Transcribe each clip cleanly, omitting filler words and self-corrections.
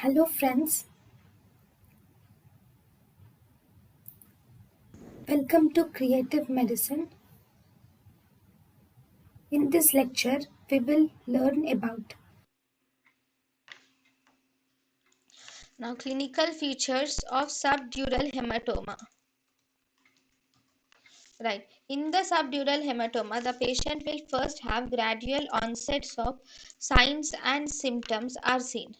Hello friends, welcome to Creative Medicine. In this lecture, we will learn about Now, clinical features of subdural hematoma. Right. In the subdural hematoma, the patient will first have gradual onsets of signs and symptoms are seen.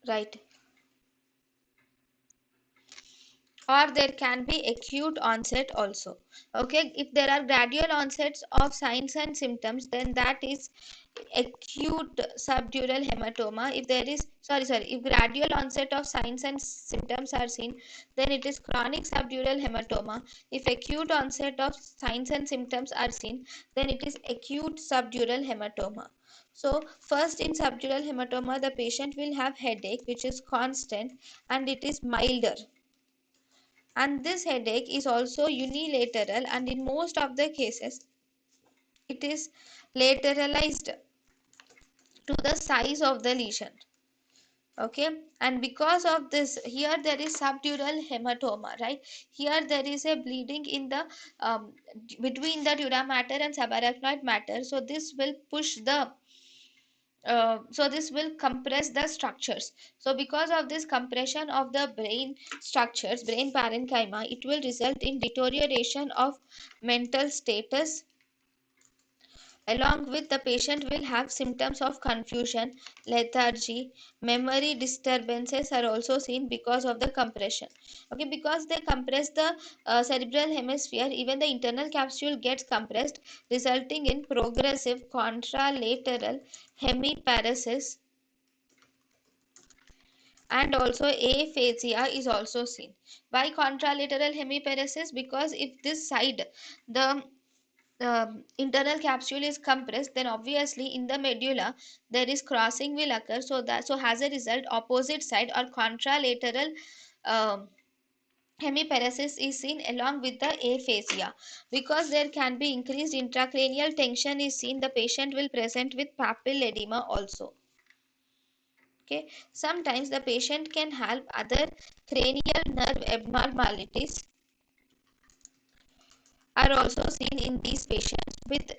Right. Or there can be acute onset also. Okay, if there are gradual onsets of signs and symptoms, then that is acute subdural hematoma. If there is if gradual onset of signs and symptoms are seen, then it is chronic subdural hematoma. If acute onset of signs and symptoms are seen, then it is acute subdural hematoma. So first, in subdural hematoma, the patient will have headache which is constant and it is milder, and this headache is also unilateral, and in most of the cases it is lateralized to the size of the lesion. Okay, and because of this, here there is subdural hematoma, right? Here there is a bleeding in the between the dura mater and subarachnoid matter, so this will push the so this will compress the structures. So because of this compression of the brain structures, brain parenchyma, it will result in deterioration of mental status. Along with, the patient will have symptoms of confusion, lethargy, memory disturbances are also seen because of the compression. Okay, because they compress the cerebral hemisphere, even the internal capsule gets compressed, resulting in progressive contralateral hemiparesis, and also aphasia is also seen. Why contralateral hemiparesis? Because if this side, the internal capsule is compressed, then obviously in the medulla there is crossing will occur, so as a result opposite side or contralateral um hemiparesis is seen along with the aphasia. Because there can be increased intracranial tension is seen, the patient will present with papilledema also. Okay, sometimes the patient can have other cranial nerve abnormalities are also seen in these patients with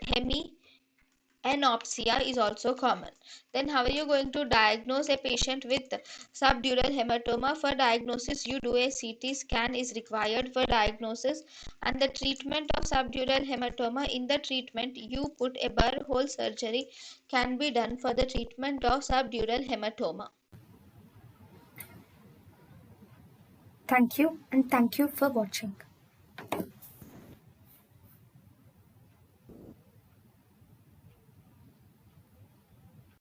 anopsia is also common. Then how are you going to diagnose a patient with subdural hematoma? For diagnosis, you do a CT scan is required for diagnosis, and the treatment of subdural hematoma, in the treatment you put a burr hole surgery can be done for the treatment of subdural hematoma. thank you and thank you for watching.